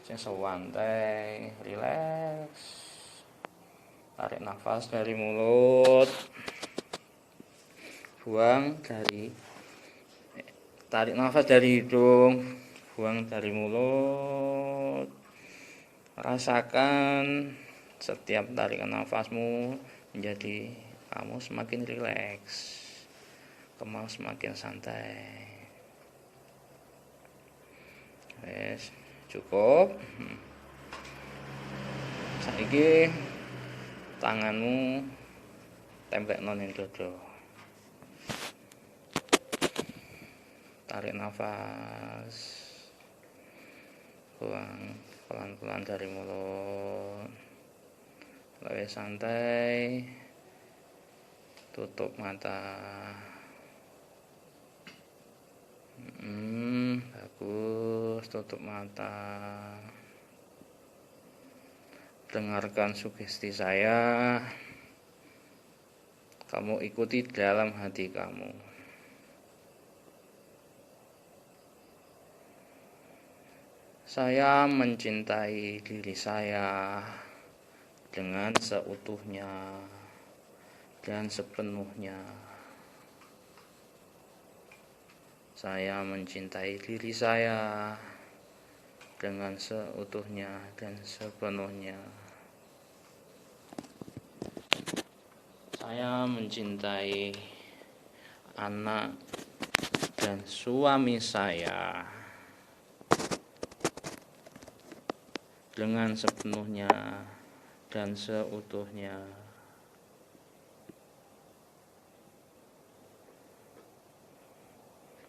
Sing santai, rileks. Tarik nafas dari mulut. Tarik nafas dari hidung, buang dari mulut. Rasakan setiap tarikan nafasmu menjadi kamu semakin rileks, kamu semakin santai. Wes, cukup. Saiki tanganmu templekno ning dada. Tarik nafas, buang pelan-pelan dari mulut. Lebih santai, tutup mata. Bagus, tutup mata. Dengarkan sugesti saya. Kamu ikuti dalam hati kamu. Saya mencintai diri saya dengan seutuhnya dan sepenuhnya. Saya mencintai diri saya dengan seutuhnya dan sepenuhnya. Saya mencintai anak dan suami saya dengan sepenuhnya dan seutuhnya.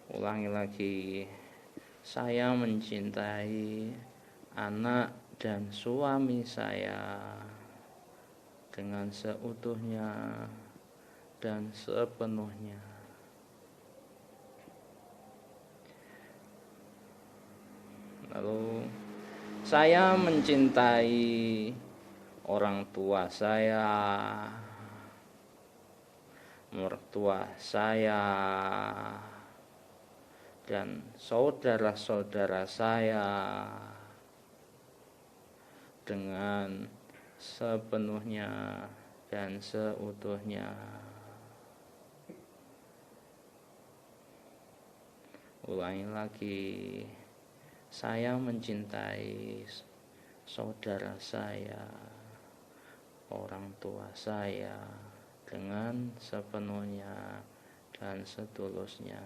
Ulangi lagi. Saya mencintai anak dan suami saya dengan seutuhnya dan sepenuhnya. Lalu saya mencintai orang tua saya, mertua saya, dan saudara-saudara saya dengan sepenuhnya dan seutuhnya. Ulangi lagi. Saya mencintai saudara saya, orang tua saya dengan sepenuhnya dan setulusnya.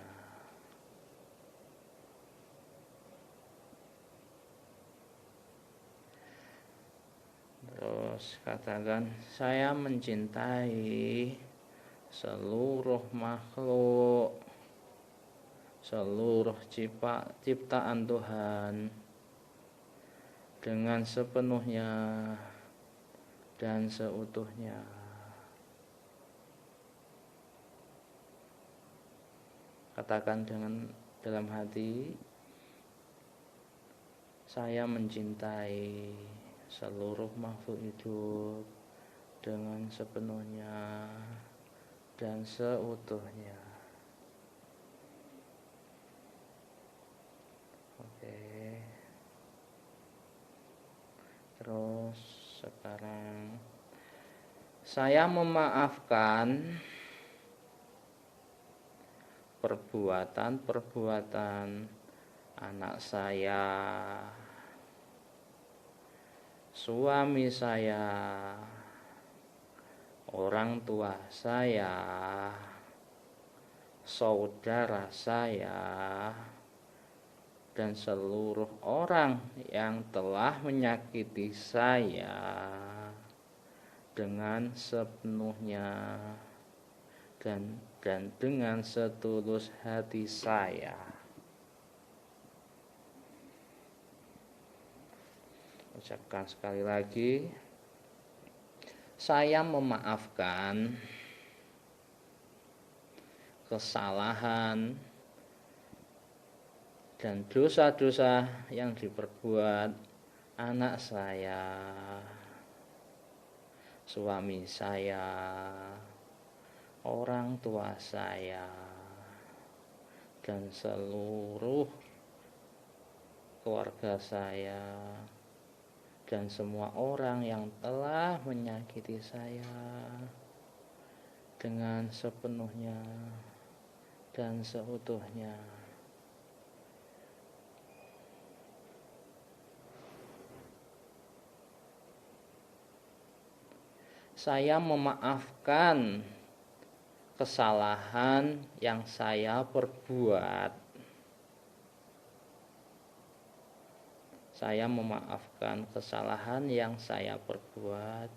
Terus katakan, saya mencintai seluruh makhluk, seluruh ciptaan Tuhan dengan sepenuhnya dan seutuhnya. Katakan dengan dalam hati, saya mencintai seluruh makhluk hidup dengan sepenuhnya dan seutuhnya. Oke. Terus sekarang saya memaafkan perbuatan-perbuatan anak saya, suami saya, orang tua saya, saudara saya, dan seluruh orang yang telah menyakiti saya dengan sepenuhnya dan dengan setulus hati saya. Ucapkan sekali lagi, saya memaafkan kesalahan dan dosa-dosa yang diperbuat anak saya, suami saya, orang tua saya, dan seluruh keluarga saya dan semua orang yang telah menyakiti saya dengan sepenuhnya dan seutuhnya. Saya memaafkan kesalahan yang saya perbuat. Saya memaafkan kesalahan yang saya perbuat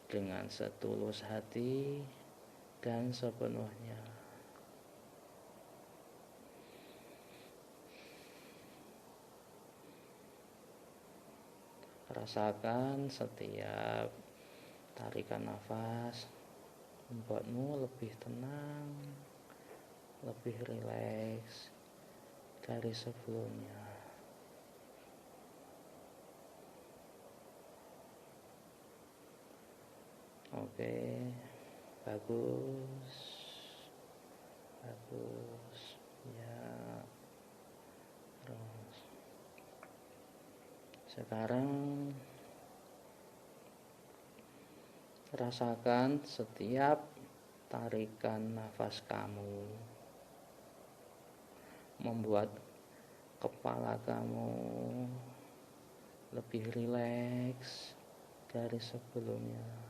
dengan setulus hati dan sepenuhnya. Rasakan setiap tarikan nafas membuatmu lebih tenang, lebih rileks dari sebelumnya. Oke, bagus, ya. Terus sekarang rasakan setiap tarikan nafas kamu membuat kepala kamu lebih rileks dari sebelumnya.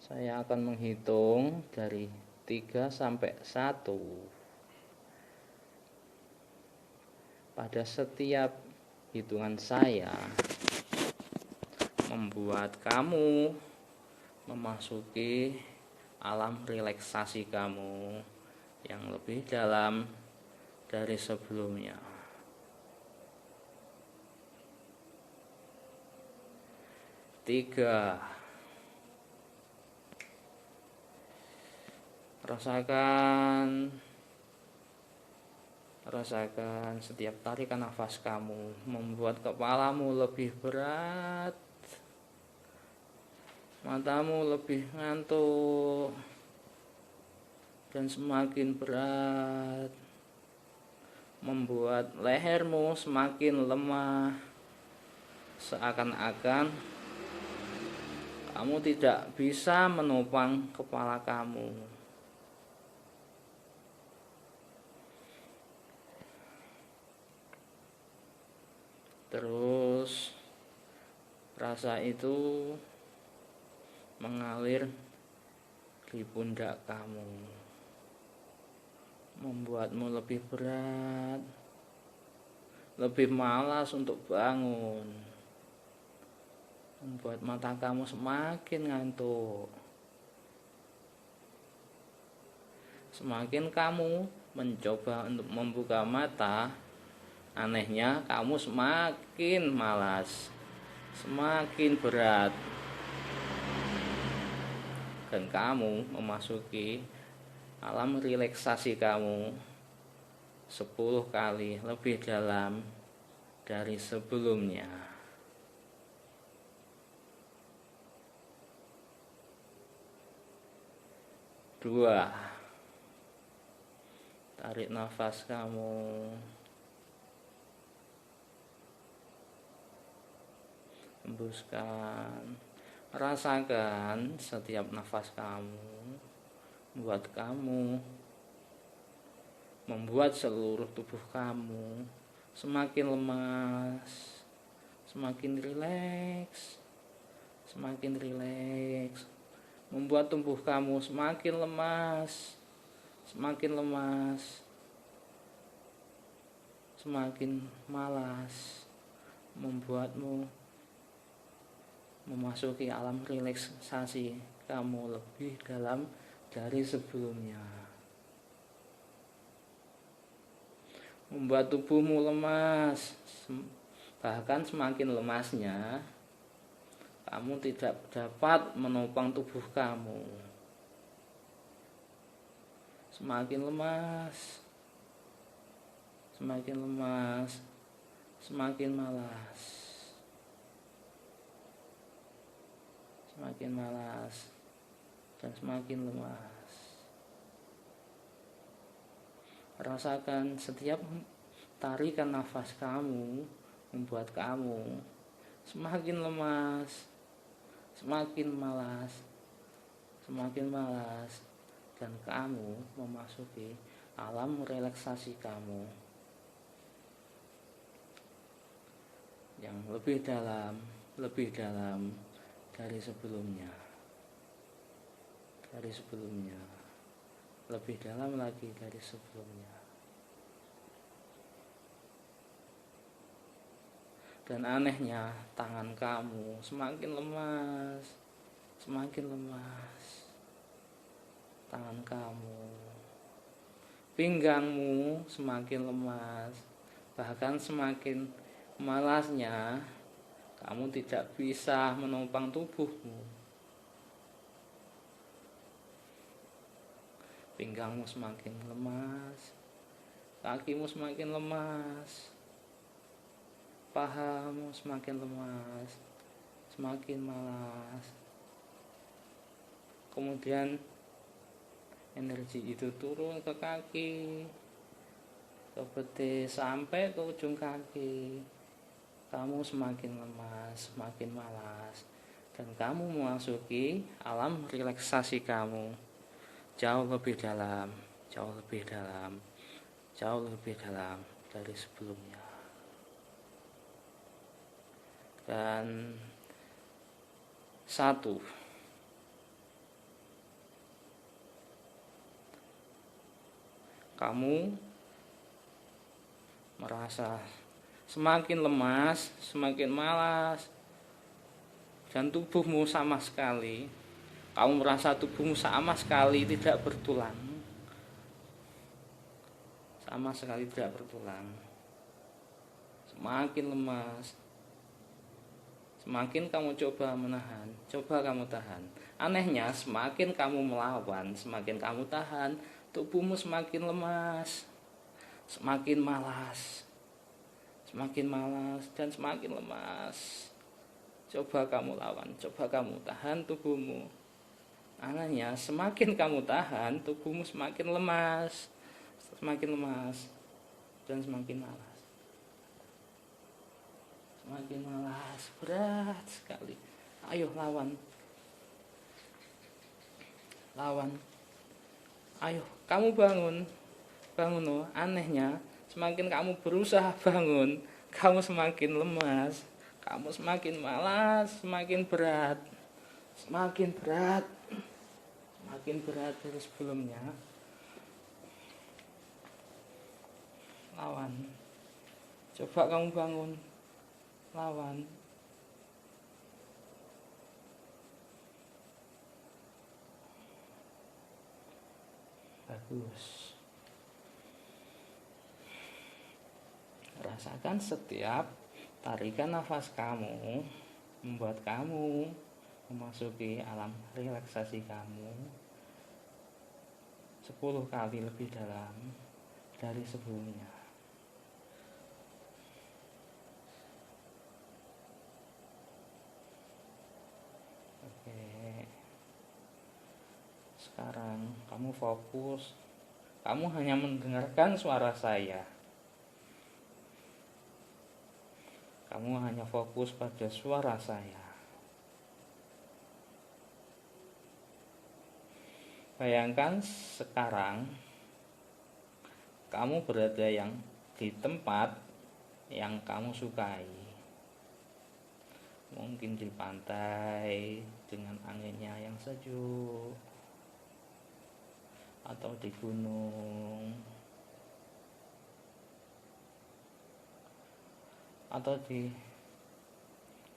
Saya akan menghitung dari 3 sampai 1. Pada setiap hitungan saya membuat kamu memasuki alam relaksasi kamu yang lebih dalam dari sebelumnya. 3. Rasakan setiap tarikan nafas kamu membuat kepalamu lebih berat, matamu lebih ngantuk dan semakin berat, membuat lehermu semakin lemah, seakan-akan kamu tidak bisa menopang kepala kamu. Terus rasa itu mengalir di pundak kamu, membuatmu lebih berat, lebih malas untuk bangun, membuat mata kamu semakin ngantuk. Semakin kamu mencoba untuk membuka mata, anehnya kamu semakin malas, semakin berat, dan kamu memasuki alam relaksasi kamu 10 kali lebih dalam dari sebelumnya. Dua, tarik nafas kamu. Hembuskan. Rasakan setiap nafas kamu membuat seluruh tubuh kamu semakin lemas, semakin rileks, membuat tubuh kamu semakin lemas, semakin malas, membuatmu memasuki alam relaksasi kamu lebih dalam dari sebelumnya, membuat tubuhmu lemas. Bahkan semakin lemasnya, kamu tidak dapat menopang tubuh kamu. Semakin lemas, semakin malas, dan semakin lemas. Rasakan setiap tarikan nafas kamu membuat kamu semakin lemas, semakin malas, dan kamu memasuki alam relaksasi kamu yang lebih dalam dari sebelumnya, lebih dalam lagi dari sebelumnya. Dan anehnya, tangan kamu semakin lemas. Tangan kamu, pinggangmu semakin lemas. Bahkan semakin malasnya, kamu tidak bisa menopang tubuhmu. Pinggangmu semakin lemas, kakimu semakin lemas, pahamu semakin lemas, semakin malas. Kemudian energi itu turun ke kaki, ke betis, sampai ke ujung kaki. Kamu semakin lemas, semakin malas, dan kamu memasuki alam relaksasi kamu jauh lebih dalam dari sebelumnya. Dan satu, kamu merasa semakin lemas, semakin malas, dan tubuhmu sama sekali, kamu merasa tubuhmu sama sekali tidak bertulang, semakin lemas. Semakin kamu coba menahan, coba kamu tahan. Anehnya, semakin kamu melawan, semakin kamu tahan, tubuhmu semakin lemas, semakin malas, dan semakin lemas. Coba kamu lawan, coba kamu tahan tubuhmu. Anehnya, semakin kamu tahan, tubuhmu semakin lemas, dan semakin malas. Semakin malas, berat sekali. Ayo lawan. Ayo, kamu bangun. Oh. Anehnya, semakin kamu berusaha bangun, kamu semakin lemas, kamu semakin malas, semakin berat dari sebelumnya. Lawan. Coba kamu bangun. Lawan. Bagus. Rasakan setiap tarikan nafas kamu membuat kamu memasuki alam relaksasi kamu 10 kali lebih dalam dari sebelumnya. Sekarang kamu fokus, kamu hanya mendengarkan suara saya. Kamu hanya fokus pada suara saya. Bayangkan sekarang kamu berada di tempat yang kamu sukai. Mungkin di pantai dengan anginnya yang sejuk, atau di gunung, atau di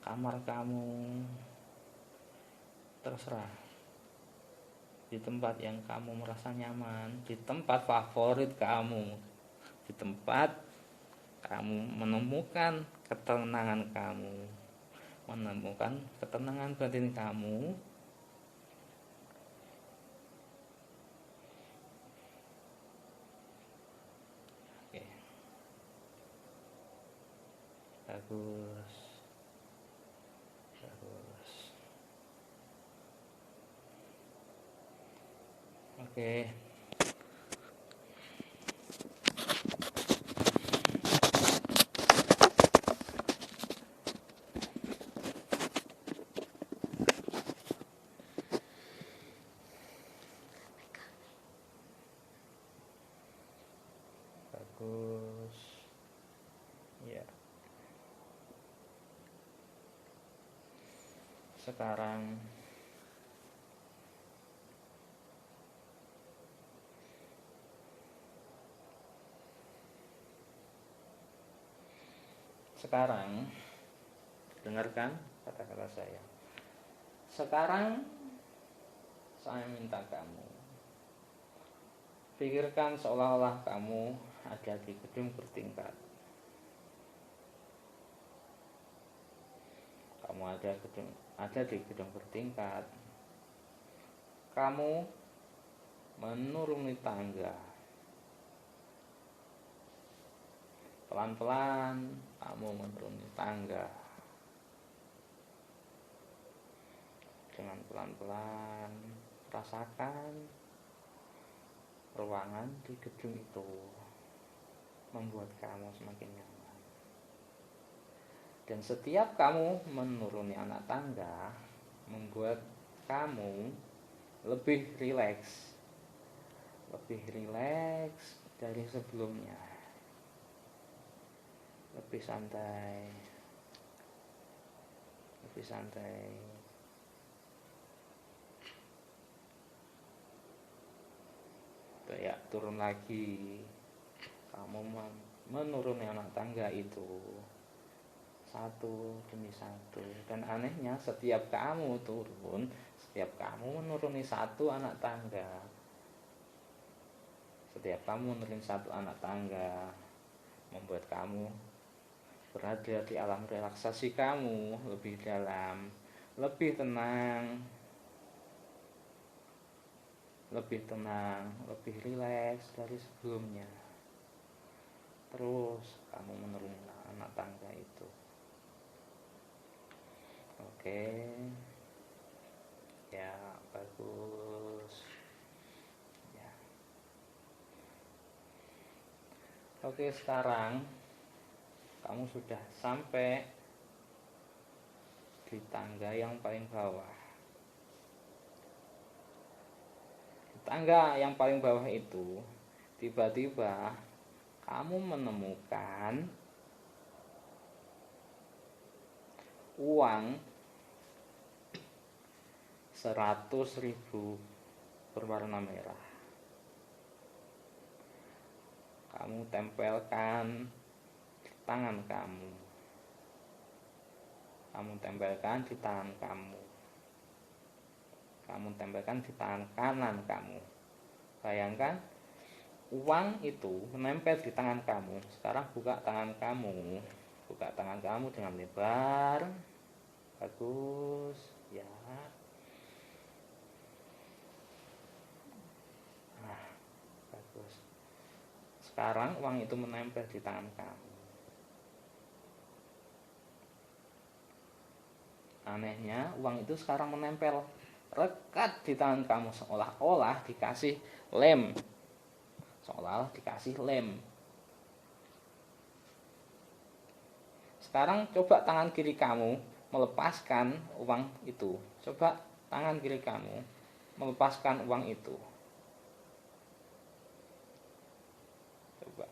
kamar kamu, terserah. Di tempat yang kamu merasa nyaman, di tempat favorit kamu, di tempat kamu menemukan ketenangan kamu, menemukan ketenangan batin kamu. Oke. Bagus. Oke. Bagus. Ya. Sekarang dengarkan kata-kata saya. Sekarang saya minta kamu pikirkan seolah-olah kamu ada di gedung bertingkat. Kamu ada di gedung bertingkat. Kamu menuruni tangga. Pelan-pelan kamu menuruni tangga. Dengan pelan-pelan rasakan ruangan di gedung itu membuat kamu semakin nyaman. Dan setiap kamu menuruni anak tangga membuat kamu lebih rileks dari sebelumnya, lebih santai. Ya, turun lagi. Kamu menuruni anak tangga itu satu demi satu. Dan anehnya setiap kamu menuruni satu anak tangga, membuat kamu berada di alam relaksasi kamu lebih dalam, lebih tenang, lebih rileks dari sebelumnya. Terus kamu menuruni anak tangga itu. Oke. Ya, bagus. Ya. Oke, sekarang kamu sudah sampai di tangga yang paling bawah. Tangga yang paling bawah itu tiba-tiba kamu menemukan uang 100.000 berwarna merah. Kamu tempelkan di tangan kamu. Kamu tempelkan di tangan kanan kamu. Bayangkan uang itu menempel di tangan kamu. Sekarang buka tangan kamu dengan lebar. Bagus. Ya. Nah, bagus. Sekarang uang itu menempel di tangan kamu. Anehnya uang itu sekarang menempel rekat di tangan kamu, seolah-olah dikasih lem. Sekarang coba tangan kiri kamu melepaskan uang itu. Coba tangan kiri kamu melepaskan uang itu. Coba.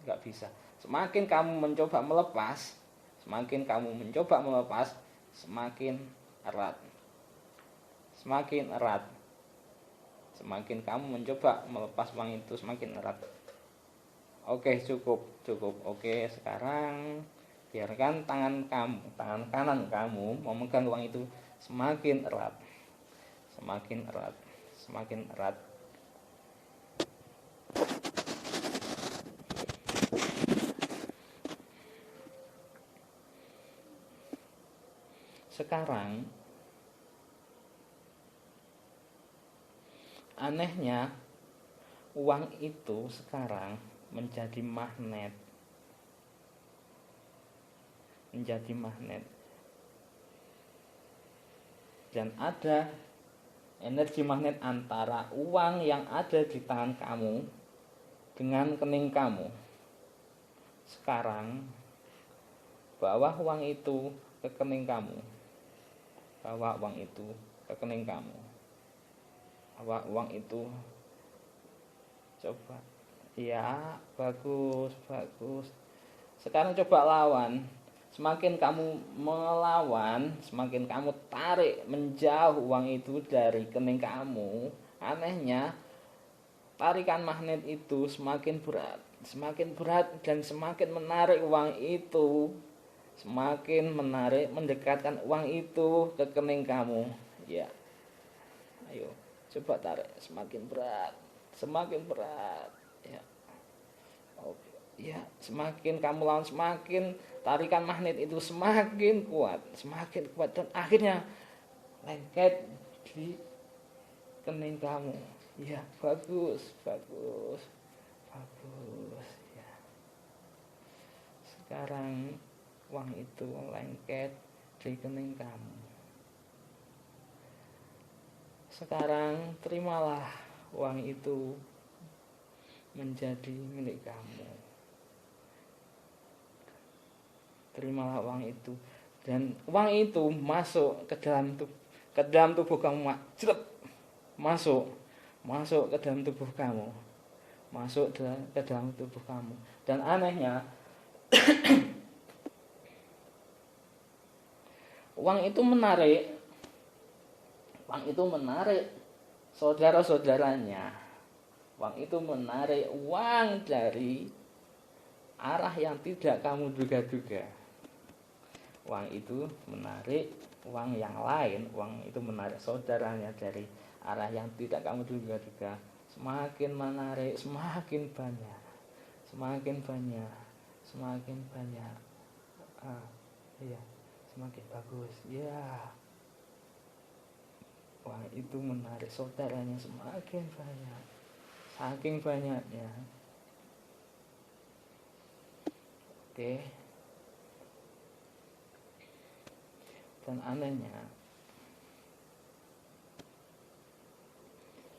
Enggak bisa. Semakin kamu mencoba melepas, semakin erat. Semakin kamu mencoba melepas uang itu, semakin erat. Oke, cukup. Oke, sekarang biarkan tangan kanan kamu memegang uang itu semakin erat. Sekarang anehnya uang itu sekarang menjadi magnet. Dan ada energi magnet antara uang yang ada di tangan kamu dengan kening kamu. Sekarang bawa uang itu ke kening kamu. Bawa uang itu ke kening kamu. Bawa uang itu. Coba. Ya, bagus, bagus. Sekarang coba lawan. Semakin kamu melawan, semakin kamu tarik menjauh uang itu dari kening kamu. Anehnya, tarikan magnet itu semakin berat dan semakin menarik uang itu. Semakin menarik, mendekatkan uang itu ke kening kamu. Ya, ayo, coba tarik. Semakin berat, semakin berat. Ya, oke. Ya, semakin kamu lawan, semakin tarikan magnet itu semakin kuat dan akhirnya lengket di kening kamu. Ya, bagus, bagus, bagus. Ya. Sekarang uang itu lengket di kening kamu. Sekarang terimalah uang itu menjadi milik kamu. Terimalah uang itu dan uang itu masuk ke dalam tubuh kamu. Masuk ke dalam tubuh kamu. Masuk ke dalam tubuh kamu. Dan anehnya uang itu menarik saudara-saudaranya. Uang itu menarik uang dari arah yang tidak kamu duga-duga. Uang itu menarik uang yang lain, uang itu menarik saudaranya dari arah yang tidak kamu duga-duga. Semakin menarik, semakin banyak. Iya, semakin bagus. Ya. Uang itu menarik saudaranya semakin banyak. Saking banyaknya. Oke. Dan anehnya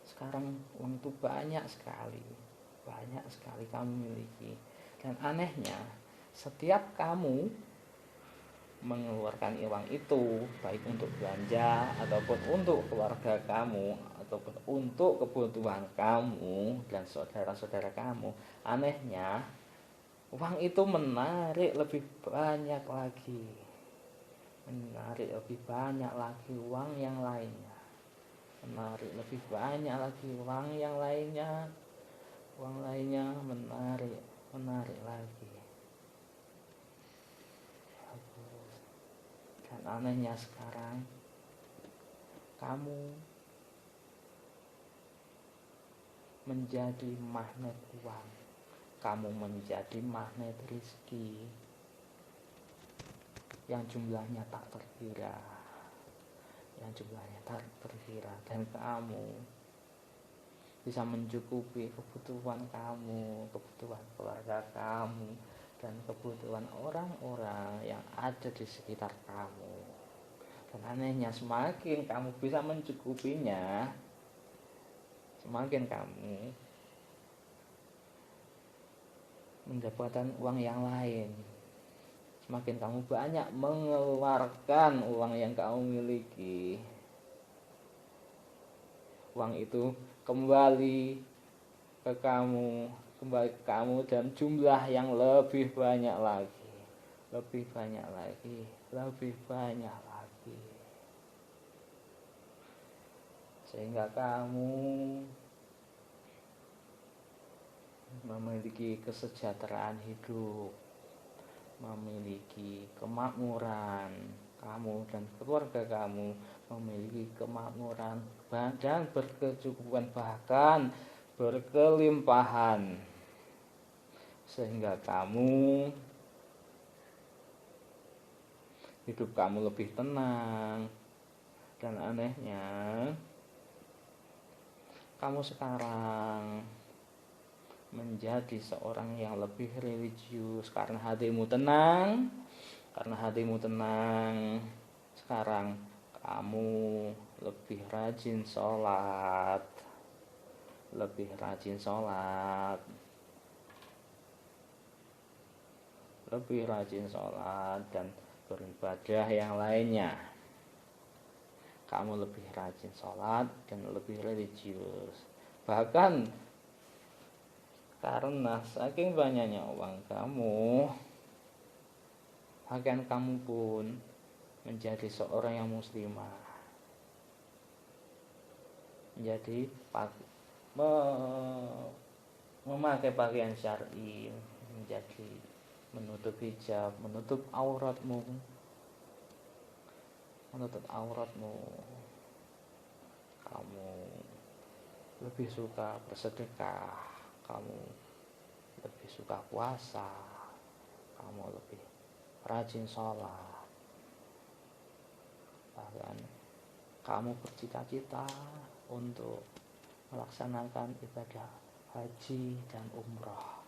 sekarang uang itu banyak sekali kamu miliki. Dan anehnya setiap kamu mengeluarkan uang itu, baik untuk belanja ataupun untuk keluarga kamu ataupun untuk kebutuhan kamu dan saudara-saudara kamu, anehnya uang itu menarik lebih banyak lagi uang yang lainnya. Menarik lebih banyak lagi uang yang lainnya. Uang lainnya menarik lagi. Dan anehnya sekarang kamu menjadi magnet uang. Kamu menjadi magnet rezeki yang jumlahnya tak terkira. Dan kamu bisa mencukupi kebutuhan kamu, kebutuhan keluarga kamu, dan kebutuhan orang-orang yang ada di sekitar kamu. Dan anehnya semakin kamu bisa mencukupinya, semakin kamu mendapatkan uang yang lain. Semakin kamu banyak mengeluarkan uang yang kamu miliki, uang itu kembali ke kamu dan jumlah yang lebih banyak lagi. Sehingga kamu memiliki kesejahteraan hidup, memiliki kemakmuran, kamu dan keluarga kamu memiliki kemakmuran dan berkecukupan, bahkan berkelimpahan, sehingga hidup kamu lebih tenang. Dan anehnya kamu sekarang menjadi seorang yang lebih religius karena hatimu tenang. Sekarang kamu lebih rajin sholat, lebih rajin sholat, lebih rajin sholat dan beribadah yang lainnya. Kamu lebih rajin sholat dan lebih religius. Bahkan karena saking banyaknya uang kamu, bahkan kamu pun menjadi seorang yang muslimah, menjadi memakai pakaian syar'i, menjadi menutup hijab, menutup auratmu, kamu lebih suka bersedekah, kamu lebih suka puasa, kamu lebih rajin sholat, bahkan kamu bercita-cita untuk melaksanakan ibadah haji dan umrah.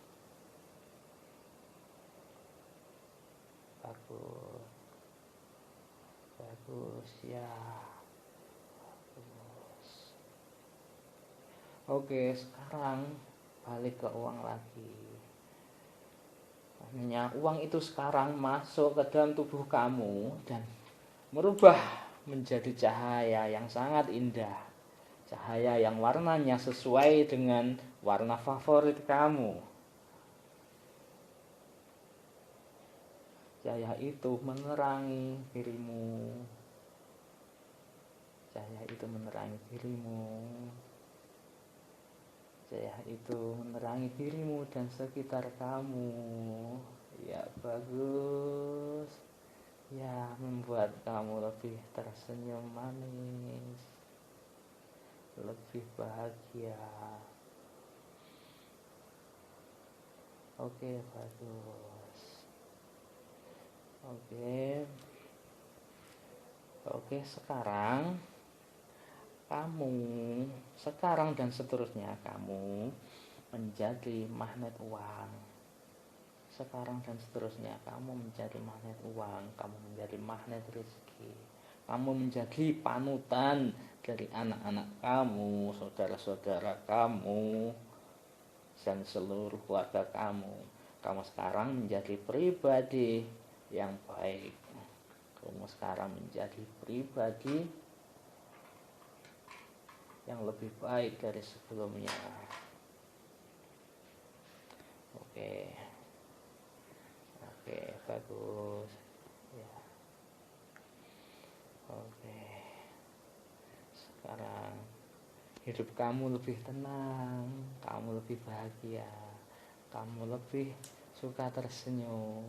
Bagus ya. Bagus. Oke, sekarang balik ke uang lagi. Hanya uang itu sekarang masuk ke dalam tubuh kamu dan merubah menjadi cahaya yang sangat indah, cahaya yang warnanya sesuai dengan warna favorit kamu. Cahaya itu menerangi dirimu, cahaya itu menerangi dirimu, cahaya itu menerangi dirimu dan sekitar kamu. Ya, bagus. Ya, membuat kamu lebih tersenyum manis, lebih bahagia. Oke, bagus. Oke, sekarang dan seterusnya kamu menjadi magnet uang. Sekarang dan seterusnya kamu menjadi magnet uang, kamu menjadi magnet rezeki. Kamu menjadi panutan dari anak-anak kamu, saudara-saudara kamu, dan seluruh keluarga kamu. Kamu sekarang menjadi pribadi yang baik. Kamu sekarang menjadi pribadi yang lebih baik dari sebelumnya. Oke, bagus. Ya. Oke. Sekarang hidup kamu lebih tenang, kamu lebih bahagia, kamu lebih suka tersenyum,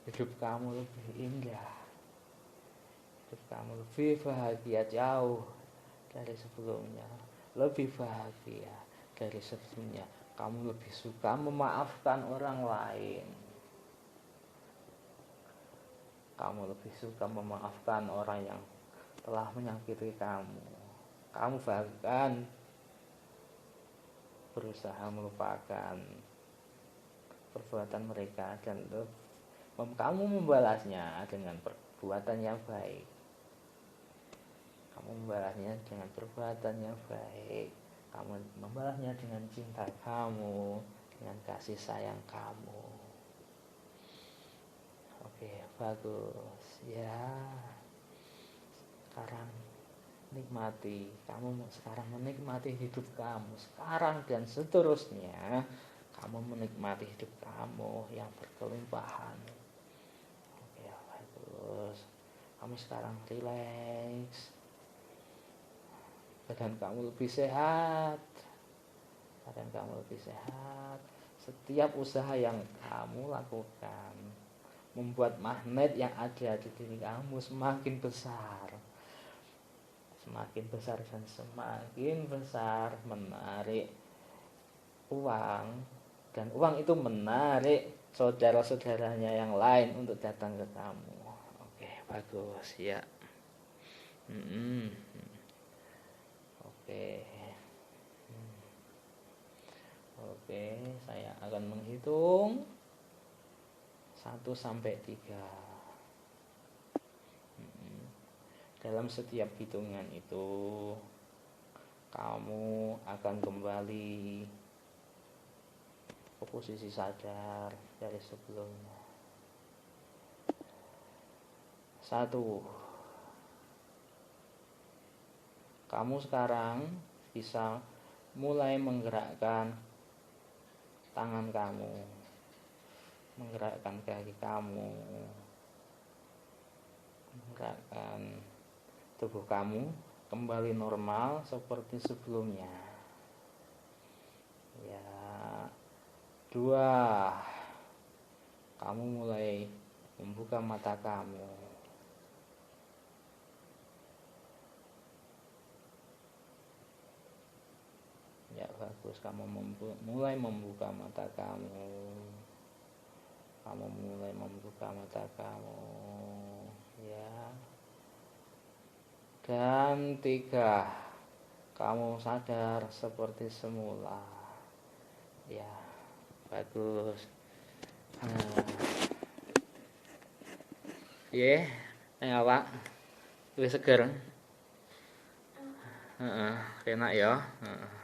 hidup kamu lebih indah, hidup kamu lebih bahagia jauh dari sebelumnya, lebih bahagia dari sebelumnya. Kamu lebih suka memaafkan orang lain, kamu lebih suka memaafkan orang yang telah menyakiti kamu. Kamu bahkan berusaha melupakan perbuatan mereka dan kamu membalasnya dengan perbuatan yang baik. Kamu membalasnya dengan perbuatan yang baik. Kamu membalasnya dengan cinta kamu, dengan kasih sayang kamu. Oke, bagus. Ya. Sekarang nikmati, kamu sekarang menikmati hidup kamu sekarang dan seterusnya. Kamu menikmati hidup kamu yang berkelimpahan. Oke, bagus. Kamu sekarang rileks, badan kamu lebih sehat, setiap usaha yang kamu lakukan membuat magnet yang ada di diri kamu semakin besar dan semakin besar, menarik uang, dan uang itu menarik saudara-saudaranya yang lain untuk datang ke kamu. Oke, bagus ya. Oke, saya akan menghitung 1 sampai 3. Dalam setiap hitungan itu kamu akan kembali ke posisi sadar dari sebelumnya. 1. Kamu sekarang bisa mulai menggerakkan tangan kamu, menggerakkan kaki kamu, menggerakkan tubuh kamu kembali normal seperti sebelumnya. Ya. 2. Kamu mulai membuka mata kamu. Ya, bagus. Kamu mulai membuka mata kamu. Kamu mulai membuka mata kamu. Ya. Dan 3. Kamu sadar seperti semula. Ya, bagus. Ya, awak wis seger. Heeh, enak ya. Heeh.